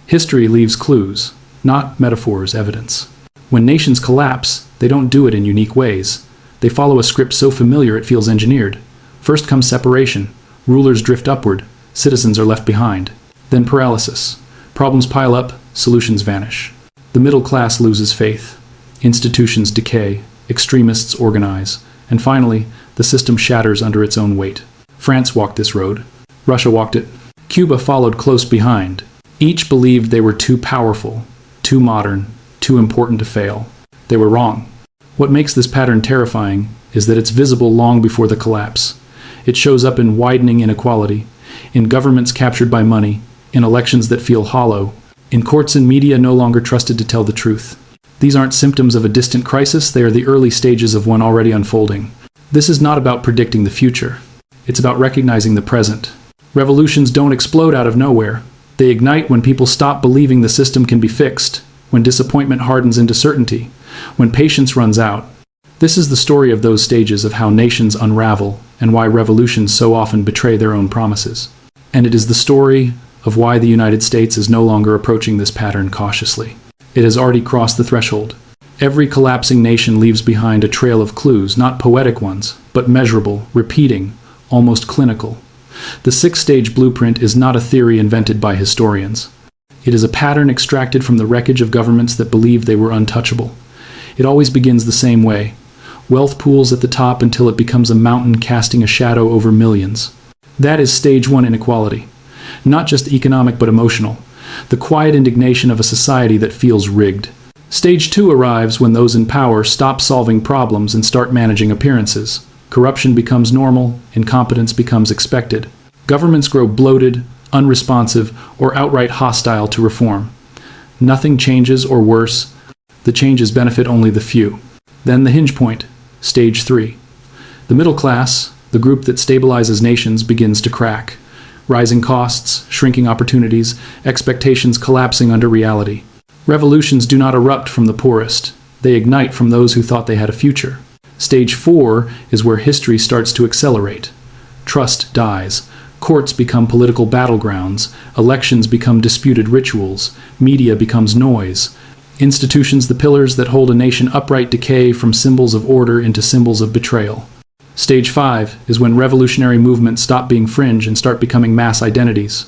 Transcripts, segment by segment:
History leaves clues, not metaphors, evidence. When nations collapse, they don't do it in unique ways. They follow a script so familiar it feels engineered. First comes separation. Rulers drift upward. Citizens are left behind. Then paralysis. Problems pile up, solutions vanish. The middle class loses faith. Institutions decay. Extremists organize. And finally, the system shatters under its own weight. France walked this road. Russia walked it. Cuba followed close behind. Each believed they were too powerful, too modern, too important to fail. They were wrong. What makes this pattern terrifying is that it's visible long before the collapse. It shows up in widening inequality, in governments captured by money, in elections that feel hollow, in courts and media no longer trusted to tell the truth. These aren't symptoms of a distant crisis, they are the early stages of one already unfolding. This is not about predicting the future. It's about recognizing the present. Revolutions don't explode out of nowhere. They ignite when people stop believing the system can be fixed, when disappointment hardens into certainty, when patience runs out. This is the story of those stages of how nations unravel and why revolutions so often betray their own promises. And it is the story of why the United States is no longer approaching this pattern cautiously. It has already crossed the threshold. Every collapsing nation leaves behind a trail of clues, not poetic ones, but measurable, repeating, almost clinical. The six-stage blueprint is not a theory invented by historians. It is a pattern extracted from the wreckage of governments that believed they were untouchable. It always begins the same way. Wealth pools at the top until it becomes a mountain casting a shadow over millions. That is stage one inequality. Not just economic but emotional. The quiet indignation of a society that feels rigged. Stage two arrives when those in power stop solving problems and start managing appearances. Corruption becomes normal, incompetence becomes expected. Governments grow bloated, unresponsive, or outright hostile to reform. Nothing changes, or worse, the changes benefit only the few. Then the hinge point, stage three. The middle class, the group that stabilizes nations, begins to crack. Rising costs, shrinking opportunities, expectations collapsing under reality. Revolutions do not erupt from the poorest. They ignite from those who thought they had a future. Stage four is where history starts to accelerate. Trust dies. Courts become political battlegrounds. Elections become disputed rituals. Media becomes noise. Institutions, the pillars that hold a nation upright, decay from symbols of order into symbols of betrayal. Stage five is when revolutionary movements stop being fringe and start becoming mass identities.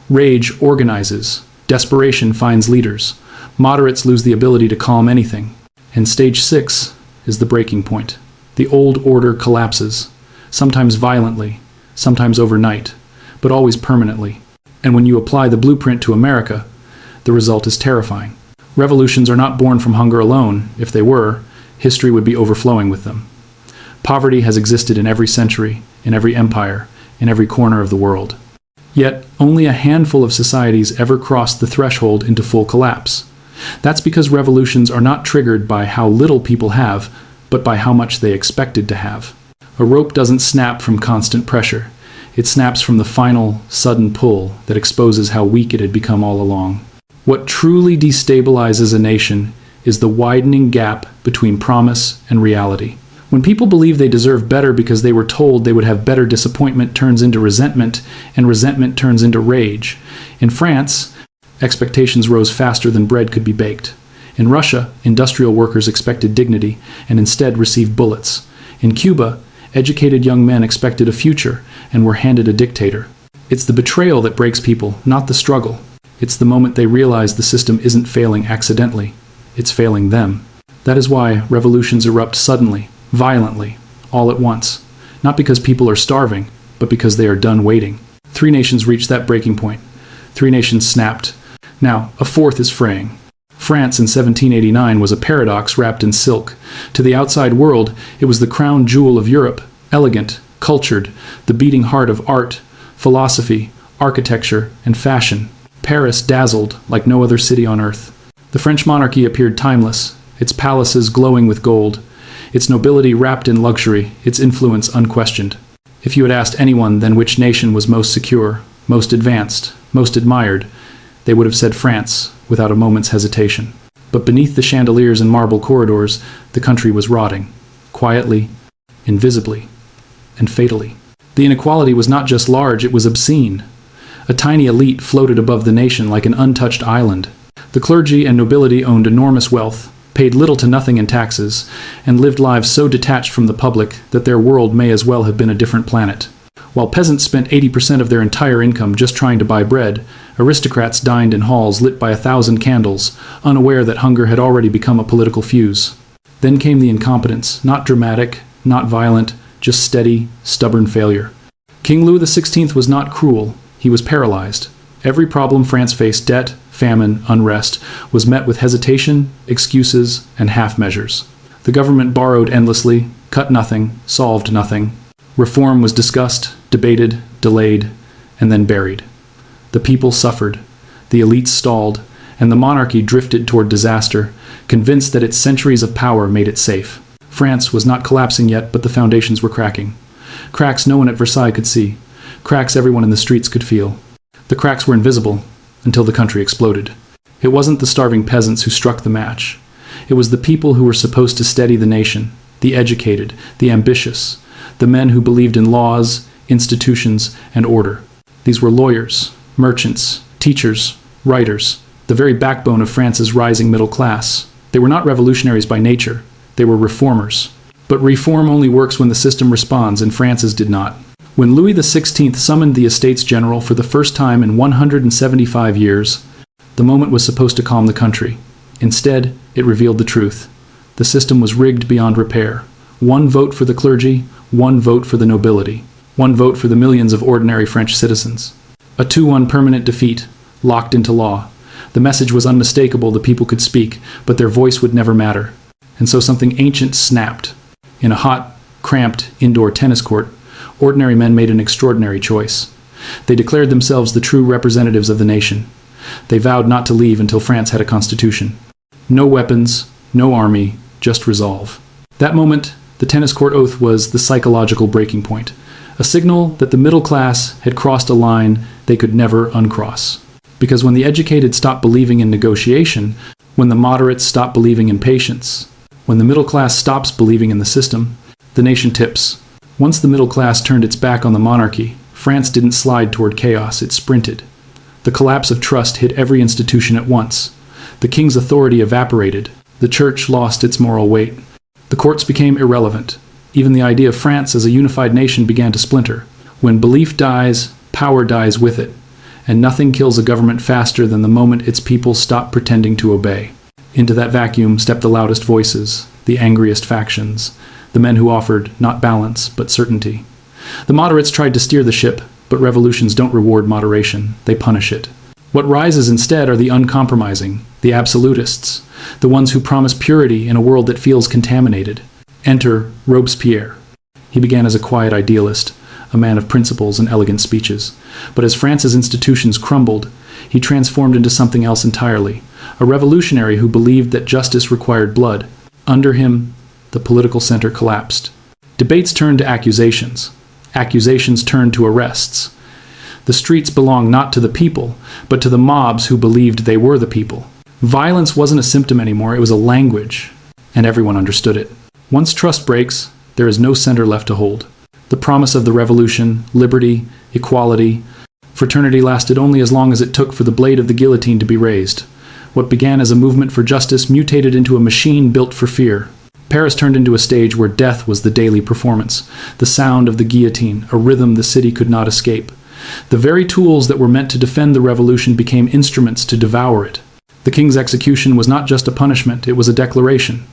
Rage organizes. Desperation finds leaders. Moderates lose the ability to calm anything. And stage six is the breaking point. The old order collapses, sometimes violently, sometimes overnight, but always permanently. And when you apply the blueprint to America, the result is terrifying. Revolutions are not born from hunger alone. If they were, history would be overflowing with them. Poverty has existed in every century, in every empire, in every corner of the world. Yet, only a handful of societies ever crossed the threshold into full collapse. That's because revolutions are not triggered by how little people have, but by how much they expected to have. A rope doesn't snap from constant pressure. It snaps from the final, sudden pull that exposes how weak it had become all along. What truly destabilizes a nation is the widening gap between promise and reality. When people believe they deserve better because they were told they would have better, disappointment turns into resentment, and resentment turns into rage. In France, expectations rose faster than bread could be baked. In Russia, industrial workers expected dignity and instead received bullets. In Cuba, educated young men expected a future and were handed a dictator. It's the betrayal that breaks people, not the struggle. It's the moment they realize the system isn't failing accidentally. It's failing them. That is why revolutions erupt suddenly, violently, all at once. Not because people are starving, but because they are done waiting. 3 nations reached that breaking point. 3 nations snapped. Now, a fourth is fraying. France in 1789 was a paradox wrapped in silk. To the outside world, it was the crown jewel of Europe, elegant, cultured, the beating heart of art, philosophy, architecture, and fashion. Paris dazzled like no other city on earth. The French monarchy appeared timeless, its palaces glowing with gold, its nobility wrapped in luxury, its influence unquestioned. If you had asked anyone then which nation was most secure, most advanced, most admired, they would have said France, without a moment's hesitation. But beneath the chandeliers and marble corridors, the country was rotting, quietly, invisibly, and fatally. The inequality was not just large, it was obscene. A tiny elite floated above the nation like an untouched island. The clergy and nobility owned enormous wealth, paid little to nothing in taxes, and lived lives so detached from the public that their world may as well have been a different planet. While peasants spent 80% of their entire income just trying to buy bread, aristocrats dined in halls lit by 1,000 candles, unaware that hunger had already become a political fuse. Then came the incompetence, not dramatic, not violent, just steady, stubborn failure. King Louis XVI was not cruel, he was paralyzed. Every problem France faced, debt, famine, unrest, was met with hesitation, excuses, and half-measures. The government borrowed endlessly, cut nothing, solved nothing. Reform was discussed, debated, delayed, and then buried. The people suffered, the elites stalled, and the monarchy drifted toward disaster, convinced that its centuries of power made it safe. France was not collapsing yet, but the foundations were cracking. Cracks no one at Versailles could see. Cracks everyone in the streets could feel. The cracks were invisible until the country exploded. It wasn't the starving peasants who struck the match. It was the people who were supposed to steady the nation, the educated, the ambitious, the men who believed in laws, institutions, and order. These were lawyers, merchants, teachers, writers, the very backbone of France's rising middle class. They were not revolutionaries by nature. They were reformers. But reform only works when the system responds, and France's did not. When Louis XVI summoned the Estates General for the first time in 175 years, the moment was supposed to calm the country. Instead, it revealed the truth. The system was rigged beyond repair. One vote for the clergy, one vote for the nobility, one vote for the millions of ordinary French citizens. A 2-1 permanent defeat, locked into law. The message was unmistakable, the people could speak, but their voice would never matter. And so something ancient snapped. In a hot, cramped, indoor tennis court, ordinary men made an extraordinary choice. They declared themselves the true representatives of the nation. They vowed not to leave until France had a constitution. No weapons, no army, just resolve. That moment, the tennis court oath was the psychological breaking point, a signal that the middle class had crossed a line they could never uncross. Because when the educated stopped believing in negotiation, when the moderates stopped believing in patience, when the middle class stops believing in the system, the nation tips. Once the middle class turned its back on the monarchy, France didn't slide toward chaos, it sprinted. The collapse of trust hit every institution at once. The king's authority evaporated. The church lost its moral weight. The courts became irrelevant. Even the idea of France as a unified nation began to splinter. When belief dies, power dies with it. And nothing kills a government faster than the moment its people stop pretending to obey. Into that vacuum stepped the loudest voices, the angriest factions, the men who offered not balance, but certainty. The moderates tried to steer the ship, but revolutions don't reward moderation, they punish it. What rises instead are the uncompromising, the absolutists, the ones who promise purity in a world that feels contaminated. Enter Robespierre. He began as a quiet idealist, a man of principles and elegant speeches. But as France's institutions crumbled, he transformed into something else entirely, a revolutionary who believed that justice required blood. Under him, the political center collapsed. Debates turned to accusations. Accusations turned to arrests. The streets belonged not to the people, but to the mobs who believed they were the people. Violence wasn't a symptom anymore, it was a language, and everyone understood it. Once trust breaks, there is no center left to hold. The promise of the revolution, liberty, equality, fraternity lasted only as long as it took for the blade of the guillotine to be raised. What began as a movement for justice mutated into a machine built for fear. Paris turned into a stage where death was the daily performance, the sound of the guillotine, a rhythm the city could not escape. The very tools that were meant to defend the revolution became instruments to devour it. The king's execution was not just a punishment, it was a declaration.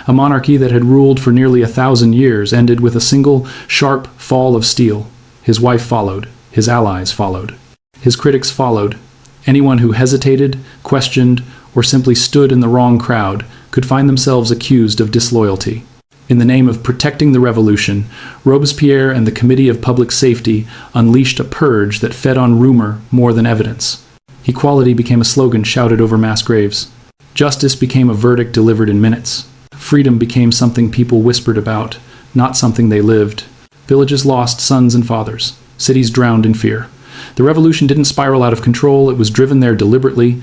A monarchy that had ruled for nearly 1,000 years ended with a single, sharp fall of steel. His wife followed. His allies followed. His critics followed. Anyone who hesitated, questioned, or simply stood in the wrong crowd could find themselves accused of disloyalty. In the name of protecting the revolution, Robespierre and the Committee of Public Safety unleashed a purge that fed on rumor more than evidence. Equality became a slogan shouted over mass graves. Justice became a verdict delivered in minutes. Freedom became something people whispered about, not something they lived. Villages lost sons and fathers. Cities drowned in fear. The revolution didn't spiral out of control, it was driven there deliberately,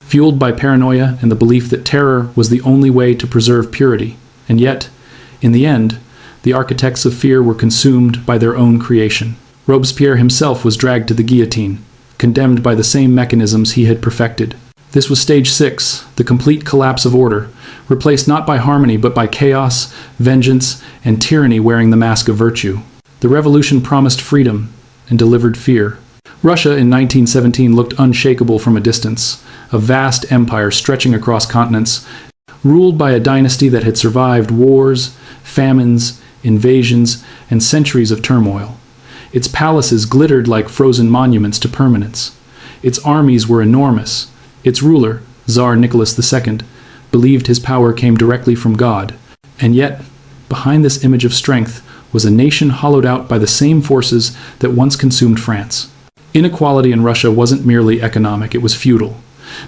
fueled by paranoia and the belief that terror was the only way to preserve purity. And yet, in the end, the architects of fear were consumed by their own creation. Robespierre himself was dragged to the guillotine. condemned by the same mechanisms he had perfected. This was stage 6, the complete collapse of order, replaced not by harmony but by chaos, vengeance, and tyranny wearing the mask of virtue. The revolution promised freedom and delivered fear. Russia in 1917 looked unshakable from a distance, a vast empire stretching across continents, ruled by a dynasty that had survived wars, famines, invasions, and centuries of turmoil. Its palaces glittered like frozen monuments to permanence. Its armies were enormous. Its ruler, Tsar Nicholas II, believed his power came directly from God. And yet, behind this image of strength was a nation hollowed out by the same forces that once consumed France. Inequality in Russia wasn't merely economic, it was feudal.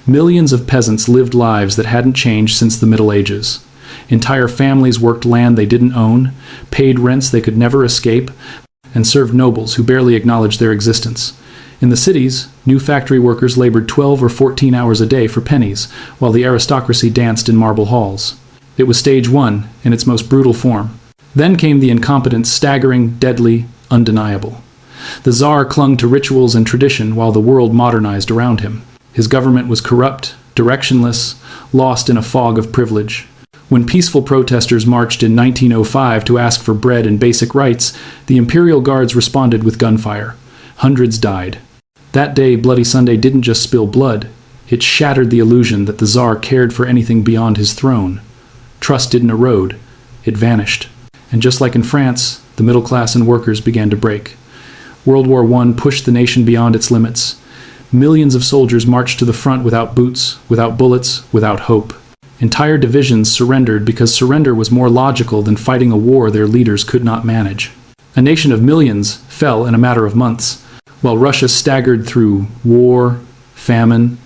Millions of peasants lived lives that hadn't changed since the Middle Ages. Entire families worked land they didn't own, paid rents they could never escape, and served nobles who barely acknowledged their existence. In the cities, new factory workers labored 12 or 14 hours a day for pennies, while the aristocracy danced in marble halls. It was stage 1, in its most brutal form. Then came the incompetence, staggering, deadly, undeniable. The Tsar clung to rituals and tradition while the world modernized around him. His government was corrupt, directionless, lost in a fog of privilege. When peaceful protesters marched in 1905 to ask for bread and basic rights, the imperial guards responded with gunfire. Hundreds died. That day, Bloody Sunday didn't just spill blood. It shattered the illusion that the Tsar cared for anything beyond his throne. Trust didn't erode. It vanished. And just like in France, the middle class and workers began to break. World War I pushed the nation beyond its limits. Millions of soldiers marched to the front without boots, without bullets, without hope. Entire divisions surrendered because surrender was more logical than fighting a war their leaders could not manage. A nation of millions fell in a matter of months, while Russia staggered through war, famine,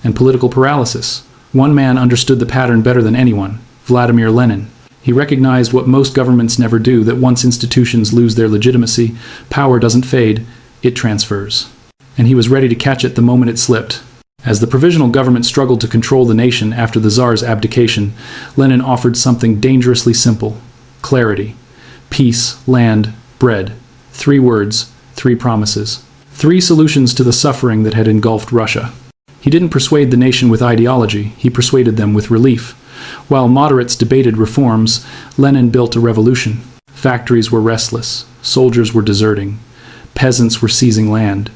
and political paralysis. One man understood the pattern better than anyone, Vladimir Lenin. He recognized what most governments never do, that once institutions lose their legitimacy, power doesn't fade, it transfers. And he was ready to catch it the moment it slipped. As the provisional government struggled to control the nation after the Tsar's abdication, Lenin offered something dangerously simple: clarity. Peace, land, bread. 3 words, 3 promises. 3 solutions to the suffering that had engulfed Russia. He didn't persuade the nation with ideology, he persuaded them with relief. While moderates debated reforms, Lenin built a revolution. Factories were restless, soldiers were deserting, peasants were seizing land.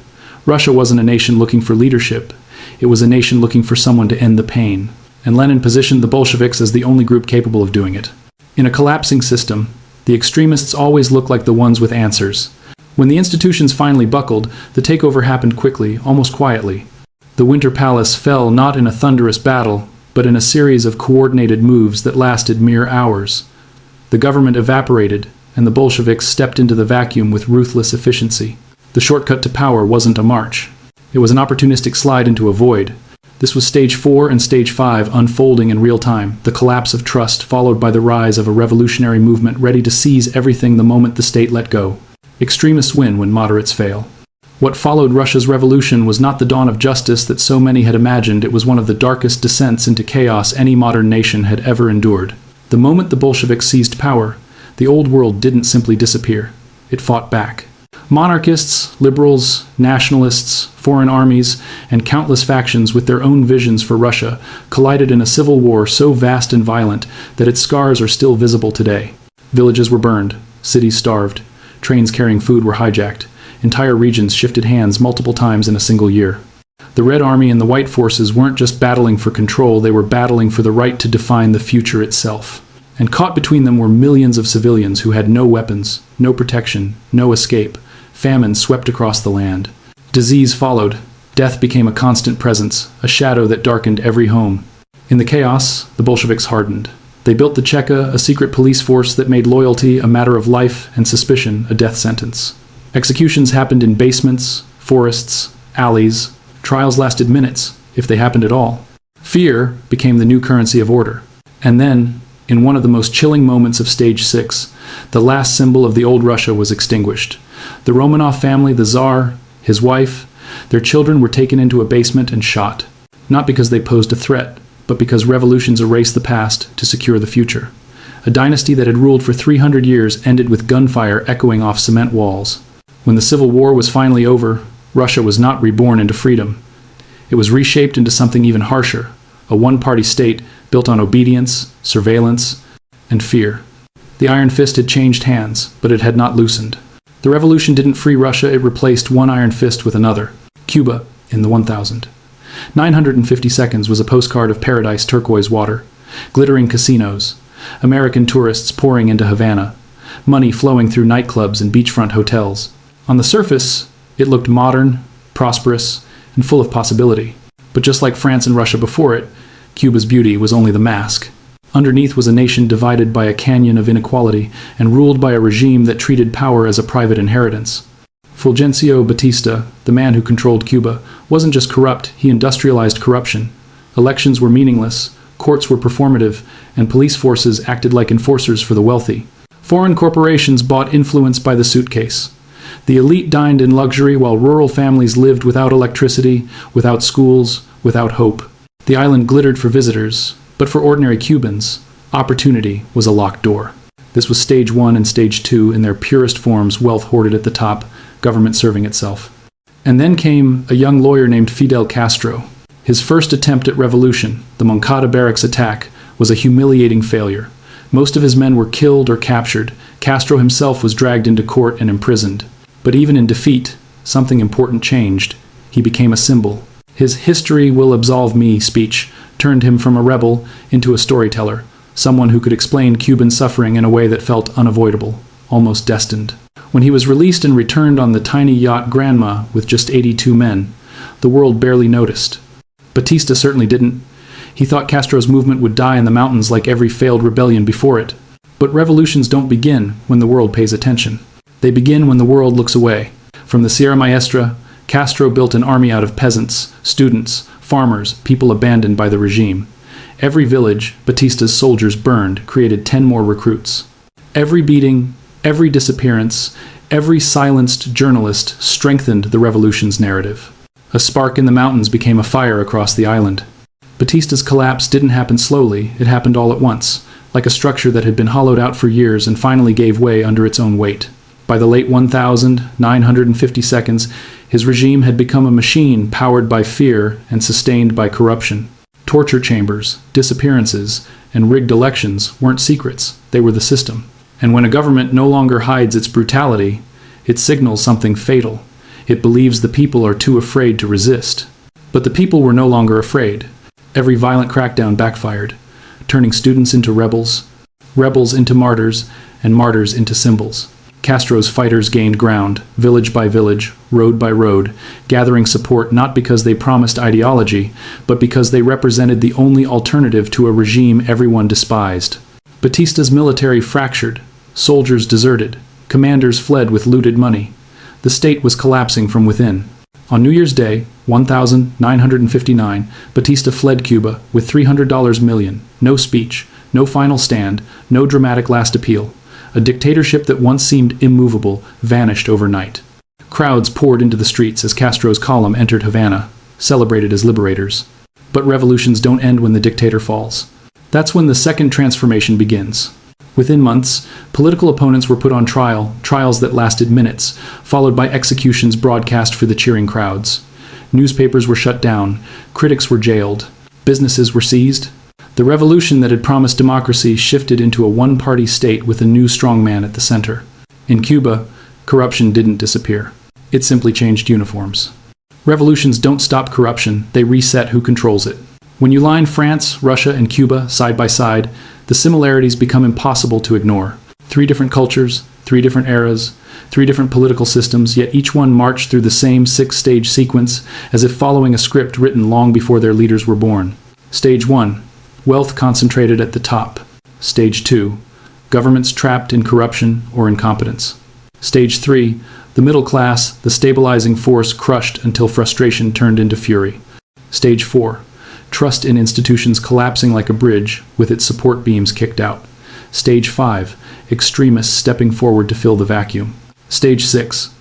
Russia wasn't a nation looking for leadership, it was a nation looking for someone to end the pain. And Lenin positioned the Bolsheviks as the only group capable of doing it. In a collapsing system, the extremists always look like the ones with answers. When the institutions finally buckled, the takeover happened quickly, almost quietly. The Winter Palace fell not in a thunderous battle, but in a series of coordinated moves that lasted mere hours. The government evaporated, and the Bolsheviks stepped into the vacuum with ruthless efficiency. The shortcut to power wasn't a march. It was an opportunistic slide into a void. This was stage 4 and stage 5 unfolding in real time, the collapse of trust followed by the rise of a revolutionary movement ready to seize everything the moment the state let go. Extremists win when moderates fail. What followed Russia's revolution was not the dawn of justice that so many had imagined. It was one of the darkest descents into chaos any modern nation had ever endured. The moment the Bolsheviks seized power, the old world didn't simply disappear. It fought back. Monarchists, liberals, nationalists, foreign armies, and countless factions with their own visions for Russia collided in a civil war so vast and violent that its scars are still visible today. Villages were burned, cities starved, trains carrying food were hijacked, entire regions shifted hands multiple times in a single year. The Red Army and the White Forces weren't just battling for control, they were battling for the right to define the future itself. And caught between them were millions of civilians who had no weapons, no protection, no escape. Famine swept across the land. Disease followed. Death became a constant presence, a shadow that darkened every home. In the chaos, the Bolsheviks hardened. They built the Cheka, a secret police force that made loyalty a matter of life and suspicion a death sentence. Executions happened in basements, forests, alleys. Trials lasted minutes, if they happened at all. Fear became the new currency of order. And then, in one of the most chilling moments of stage 6, the last symbol of the old Russia was extinguished. The Romanov family, the Tsar, his wife, their children were taken into a basement and shot. Not because they posed a threat, but because revolutions erase the past to secure the future. A dynasty that had ruled for 300 years ended with gunfire echoing off cement walls. When the Civil War was finally over, Russia was not reborn into freedom. It was reshaped into something even harsher, a one-party state built on obedience, surveillance, and fear. The iron fist had changed hands, but it had not loosened. The revolution didn't free Russia, it replaced one iron fist with another. Cuba, in the 1000. 950 seconds was a postcard of paradise turquoise water, glittering casinos, American tourists pouring into Havana, money flowing through nightclubs and beachfront hotels. On the surface, it looked modern, prosperous, and full of possibility. But just like France and Russia before it, Cuba's beauty was only the mask. Underneath was a nation divided by a canyon of inequality and ruled by a regime that treated power as a private inheritance. Fulgencio Batista, the man who controlled Cuba, wasn't just corrupt, he industrialized corruption. Elections were meaningless, courts were performative, and police forces acted like enforcers for the wealthy. Foreign corporations bought influence by the suitcase. The elite dined in luxury while rural families lived without electricity, without schools, without hope. The island glittered for visitors, but for ordinary Cubans, opportunity was a locked door. This was stage 1 and stage 2 in their purest forms, wealth hoarded at the top, government serving itself. And then came a young lawyer named Fidel Castro. His first attempt at revolution, the Moncada barracks attack, was a humiliating failure. Most of his men were killed or captured. Castro himself was dragged into court and imprisoned. But even in defeat, something important changed. He became a symbol. His "history will absolve me" speech turned him from a rebel into a storyteller, someone who could explain Cuban suffering in a way that felt unavoidable, almost destined. When he was released and returned on the tiny yacht Granma with just 82 men, the world barely noticed. Batista certainly didn't. He thought Castro's movement would die in the mountains like every failed rebellion before it. But revolutions don't begin when the world pays attention. They begin when the world looks away. From the Sierra Maestra, Castro built an army out of peasants, students, farmers, people abandoned by the regime. Every village Batista's soldiers burned created 10 more recruits. Every beating, every disappearance, every silenced journalist strengthened the revolution's narrative. A spark in the mountains became a fire across the island. Batista's collapse didn't happen slowly, it happened all at once, like a structure that had been hollowed out for years and finally gave way under its own weight. By the late 950 seconds, his regime had become a machine powered by fear and sustained by corruption. Torture chambers, disappearances, and rigged elections weren't secrets, they were the system. And when a government no longer hides its brutality, it signals something fatal. It believes the people are too afraid to resist. But the people were no longer afraid. Every violent crackdown backfired, turning students into rebels, rebels into martyrs, and martyrs into symbols. Castro's fighters gained ground, village by village, road by road, gathering support not because they promised ideology, but because they represented the only alternative to a regime everyone despised. Batista's military fractured, soldiers deserted, commanders fled with looted money. The state was collapsing from within. On New Year's Day, 1959, Batista fled Cuba with $300 million, no speech, no final stand, no dramatic last appeal. A dictatorship that once seemed immovable vanished overnight. Crowds poured into the streets as Castro's column entered Havana, celebrated as liberators. But revolutions don't end when the dictator falls. That's when the second transformation begins. Within months, political opponents were put on trial, trials that lasted minutes, followed by executions broadcast for the cheering crowds. Newspapers were shut down, critics were jailed, businesses were seized. The revolution that had promised democracy shifted into a one-party state with a new strongman at the center. In Cuba, corruption didn't disappear. It simply changed uniforms. Revolutions don't stop corruption, they reset who controls it. When you line France, Russia, and Cuba side by side, the similarities become impossible to ignore. 3 different cultures, 3 different eras, 3 different political systems, yet each one marched through the same 6-stage sequence as if following a script written long before their leaders were born. Stage 1. Wealth concentrated at the top. Stage 2. Governments trapped in corruption or incompetence. Stage 3. The middle class, the stabilizing force crushed until frustration turned into fury. Stage 4. Trust in institutions collapsing like a bridge, with its support beams kicked out. Stage 5. Extremists stepping forward to fill the vacuum. Stage 6.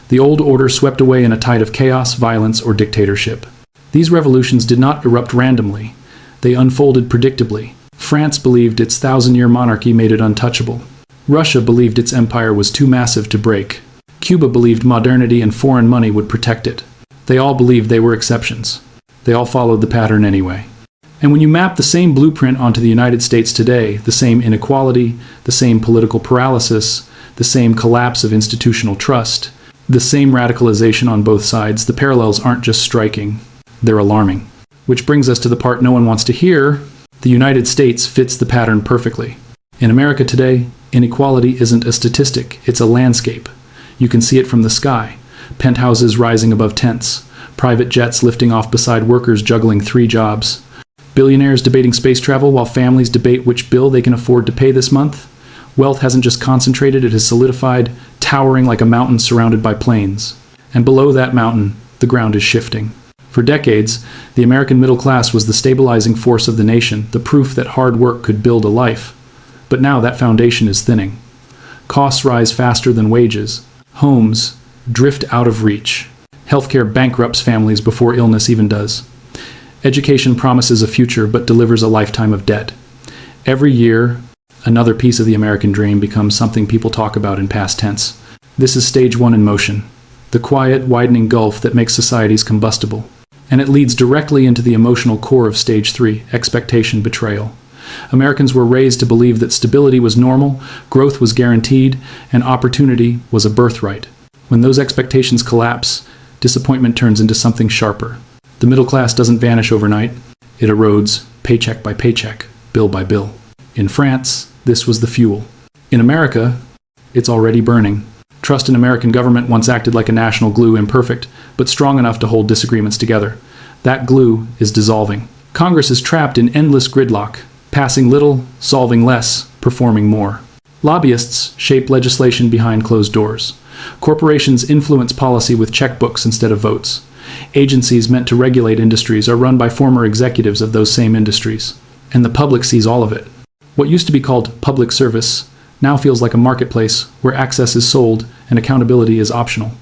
The old order swept away in a tide of chaos, violence, or dictatorship. These revolutions did not erupt randomly. They unfolded predictably. France believed its 1,000-year monarchy made it untouchable. Russia believed its empire was too massive to break. Cuba believed modernity and foreign money would protect it. They all believed they were exceptions. They all followed the pattern anyway. And when you map the same blueprint onto the United States today, the same inequality, the same political paralysis, the same collapse of institutional trust, the same radicalization on both sides, the parallels aren't just striking, they're alarming. Which brings us to the part no one wants to hear. The United States fits the pattern perfectly. In America today, inequality isn't a statistic, it's a landscape. You can see it from the sky. Penthouses rising above tents, private jets lifting off beside workers juggling 3 jobs, billionaires debating space travel while families debate which bill they can afford to pay this month. Wealth hasn't just concentrated, it has solidified, towering like a mountain surrounded by plains. And below that mountain, the ground is shifting. For decades, the American middle class was the stabilizing force of the nation, the proof that hard work could build a life. But now that foundation is thinning. Costs rise faster than wages. Homes drift out of reach. Healthcare bankrupts families before illness even does. Education promises a future but delivers a lifetime of debt. Every year, another piece of the American dream becomes something people talk about in past tense. This is stage 1 in motion, the quiet, widening gulf that makes societies combustible. And it leads directly into the emotional core of stage 3, expectation betrayal. Americans were raised to believe that stability was normal, growth was guaranteed, and opportunity was a birthright. When those expectations collapse, disappointment turns into something sharper. The middle class doesn't vanish overnight. It erodes paycheck by paycheck, bill by bill. In France, this was the fuel. In America, it's already burning. Trust in American government once acted like a national glue, imperfect, but strong enough to hold disagreements together. That glue is dissolving. Congress is trapped in endless gridlock, passing little, solving less, performing more. Lobbyists shape legislation behind closed doors. Corporations influence policy with checkbooks instead of votes. Agencies meant to regulate industries are run by former executives of those same industries. And the public sees all of it. What used to be called public service now feels like a marketplace where access is sold and accountability is optional.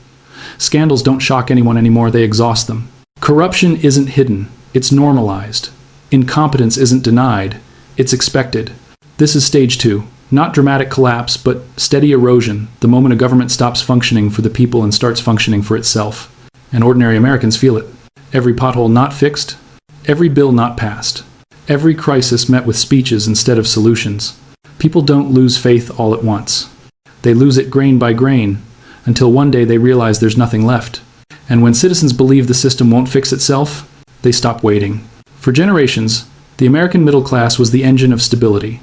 Scandals don't shock anyone anymore, they exhaust them. Corruption isn't hidden, it's normalized. Incompetence isn't denied, it's expected. This is stage 2. Not dramatic collapse, but steady erosion, the moment a government stops functioning for the people and starts functioning for itself. And ordinary Americans feel it. Every pothole not fixed, every bill not passed, every crisis met with speeches instead of solutions. People don't lose faith all at once. They lose it grain by grain, until one day they realize there's nothing left. And when citizens believe the system won't fix itself, they stop waiting. For generations, the American middle class was the engine of stability.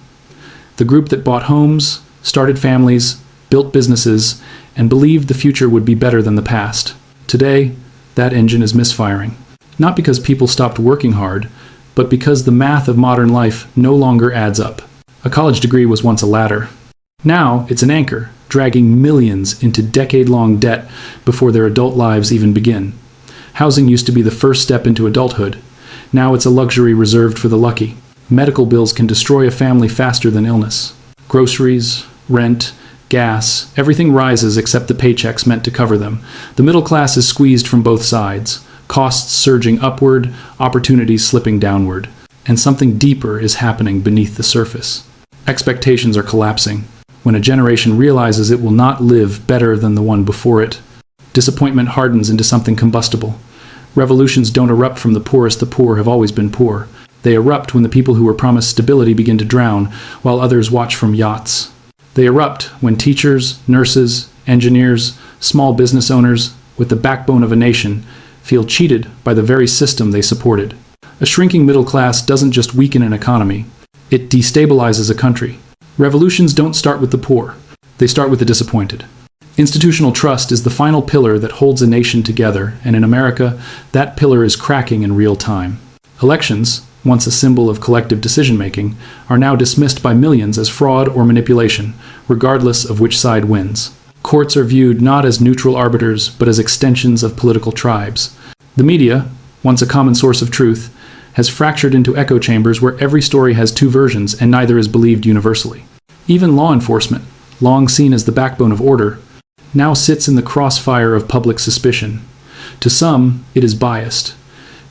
The group that bought homes, started families, built businesses, and believed the future would be better than the past. Today, that engine is misfiring. Not because people stopped working hard, but because the math of modern life no longer adds up. A college degree was once a ladder. Now it's an anchor, dragging millions into decade-long debt before their adult lives even begin. Housing used to be the first step into adulthood. Now it's a luxury reserved for the lucky. Medical bills can destroy a family faster than illness. Groceries, rent, gas, everything rises except the paychecks meant to cover them. The middle class is squeezed from both sides, costs surging upward, opportunities slipping downward. And something deeper is happening beneath the surface. Expectations are collapsing. When a generation realizes it will not live better than the one before it, disappointment hardens into something combustible. Revolutions don't erupt from the poorest. The poor have always been poor. They erupt when the people who were promised stability begin to drown, while others watch from yachts. They erupt when teachers, nurses, engineers, small business owners, with the backbone of a nation, feel cheated by the very system they supported. A shrinking middle class doesn't just weaken an economy, it destabilizes a country. Revolutions don't start with the poor, they start with the disappointed. Institutional trust is the final pillar that holds a nation together, and in America, that pillar is cracking in real time. Elections, once a symbol of collective decision-making, are now dismissed by millions as fraud or manipulation, regardless of which side wins. Courts are viewed not as neutral arbiters, but as extensions of political tribes. The media, once a common source of truth, has fractured into echo chambers where every story has 2 versions and neither is believed universally. Even law enforcement, long seen as the backbone of order, now sits in the crossfire of public suspicion. To some, it is biased.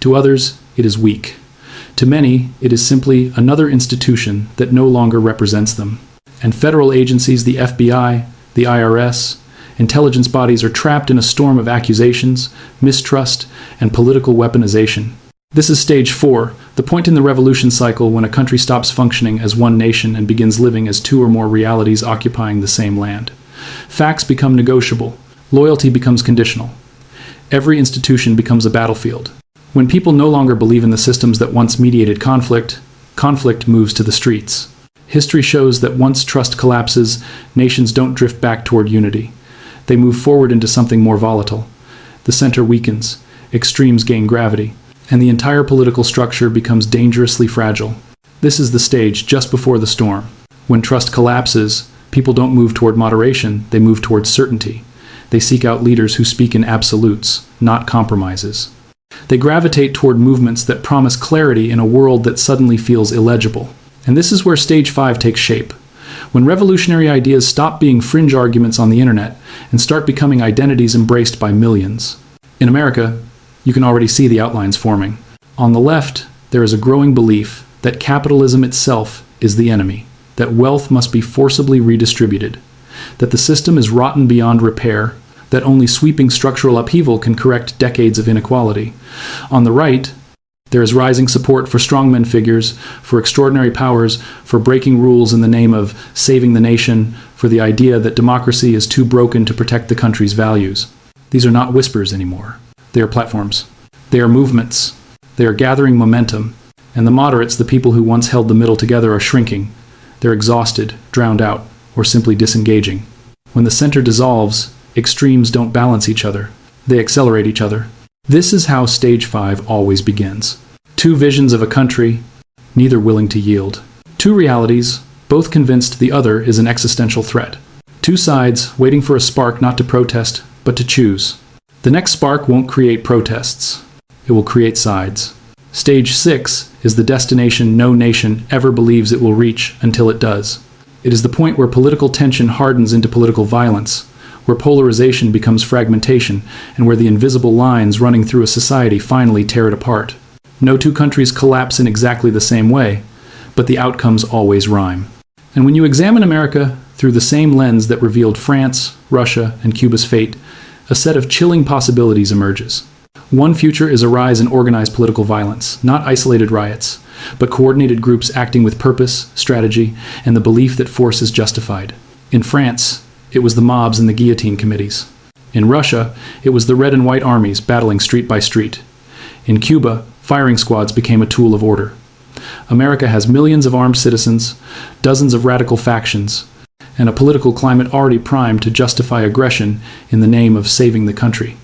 To others, it is weak. To many, it is simply another institution that no longer represents them. And federal agencies, the FBI, the IRS, Intelligence bodies are trapped in a storm of accusations, mistrust, and political weaponization. This is stage 4, the point in the revolution cycle when a country stops functioning as one nation and begins living as two or more realities occupying the same land. Facts become negotiable. Loyalty becomes conditional. Every institution becomes a battlefield. When people no longer believe in the systems that once mediated conflict, conflict moves to the streets. History shows that once trust collapses, nations don't drift back toward unity. They move forward into something more volatile. The center weakens, extremes gain gravity, and the entire political structure becomes dangerously fragile. This is the stage just before the storm. When trust collapses, people don't move toward moderation, they move toward certainty. They seek out leaders who speak in absolutes, not compromises. They gravitate toward movements that promise clarity in a world that suddenly feels illegible. And this is where stage 5 takes shape. When revolutionary ideas stop being fringe arguments on the internet and start becoming identities embraced by millions. In America, you can already see the outlines forming. On the left, there is a growing belief that capitalism itself is the enemy, that wealth must be forcibly redistributed, that the system is rotten beyond repair, that only sweeping structural upheaval can correct decades of inequality. On the right, there is rising support for strongmen figures, for extraordinary powers, for breaking rules in the name of saving the nation, for the idea that democracy is too broken to protect the country's values. These are not whispers anymore. They are platforms. They are movements. They are gathering momentum. And the moderates, the people who once held the middle together, are shrinking. They're exhausted, drowned out, or simply disengaging. When the center dissolves, extremes don't balance each other. They accelerate each other. This is how stage 5 always begins. Two visions of a country, neither willing to yield. Two realities, both convinced the other is an existential threat. Two sides waiting for a spark not to protest, but to choose. The next spark won't create protests. It will create sides. Stage 6 is the destination no nation ever believes it will reach until it does. It is the point where political tension hardens into political violence, where polarization becomes fragmentation, and where the invisible lines running through a society finally tear it apart. No two countries collapse in exactly the same way, but the outcomes always rhyme. And when you examine America through the same lens that revealed France, Russia, and Cuba's fate, a set of chilling possibilities emerges. One future is a rise in organized political violence, not isolated riots, but coordinated groups acting with purpose, strategy, and the belief that force is justified. In France, it was the mobs and the guillotine committees. In Russia, it was the red and white armies battling street by street. In Cuba, firing squads became a tool of order. America has millions of armed citizens, dozens of radical factions, and a political climate already primed to justify aggression in the name of saving the country.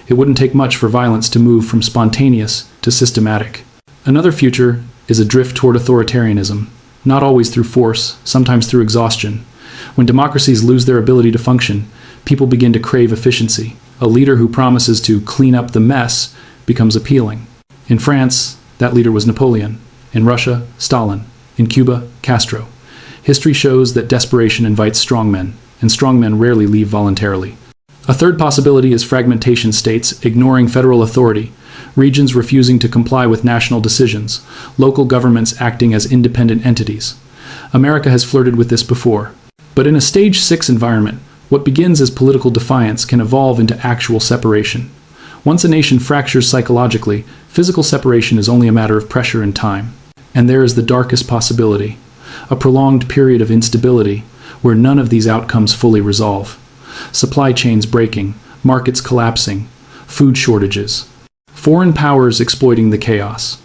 It wouldn't take much for violence to move from spontaneous to systematic. Another future is a drift toward authoritarianism, not always through force, sometimes through exhaustion. When democracies lose their ability to function, people begin to crave efficiency. A leader who promises to clean up the mess becomes appealing. In France, that leader was Napoleon. In Russia, Stalin. In Cuba, Castro. History shows that desperation invites strongmen, and strongmen rarely leave voluntarily. A third possibility is fragmentation states ignoring federal authority, regions refusing to comply with national decisions, local governments acting as independent entities. America has flirted with this before. But in a stage 6 environment, what begins as political defiance can evolve into actual separation. Once a nation fractures psychologically, physical separation is only a matter of pressure and time. And there is the darkest possibility, a prolonged period of instability where none of these outcomes fully resolve. Supply chains breaking, markets collapsing, food shortages, foreign powers exploiting the chaos.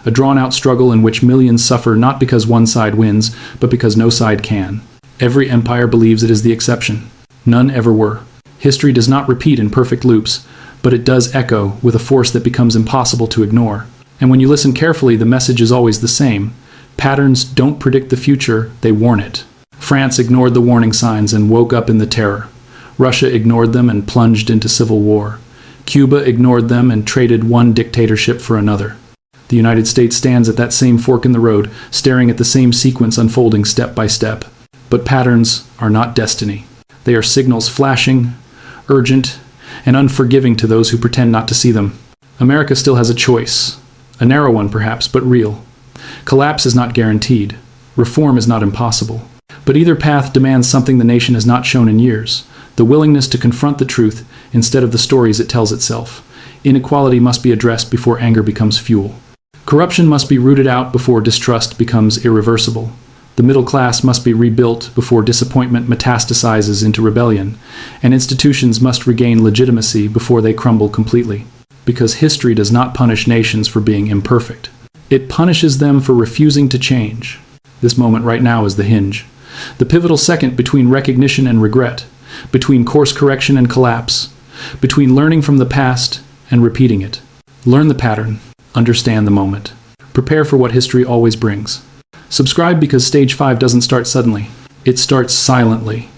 A drawn-out struggle in which millions suffer not because one side wins, but because no side can. Every empire believes it is the exception. None ever were. History does not repeat in perfect loops, but it does echo with a force that becomes impossible to ignore. And when you listen carefully, the message is always the same. Patterns don't predict the future, they warn it. France ignored the warning signs and woke up in the terror. Russia ignored them and plunged into civil war. Cuba ignored them and traded one dictatorship for another. The United States stands at that same fork in the road, staring at the same sequence unfolding step by step. But patterns are not destiny. They are signals flashing, urgent, and unforgiving to those who pretend not to see them. America still has a choice. A narrow one, perhaps, but real. Collapse is not guaranteed. Reform is not impossible. But either path demands something the nation has not shown in years: the willingness to confront the truth instead of the stories it tells itself. Inequality must be addressed before anger becomes fuel. Corruption must be rooted out before distrust becomes irreversible. The middle class must be rebuilt before disappointment metastasizes into rebellion, and institutions must regain legitimacy before they crumble completely. Because history does not punish nations for being imperfect. It punishes them for refusing to change. This moment right now is the hinge. The pivotal second between recognition and regret, between course correction and collapse, between learning from the past and repeating it. Learn the pattern. Understand the moment. Prepare for what history always brings. Subscribe because Stage 5 doesn't start suddenly. It starts silently.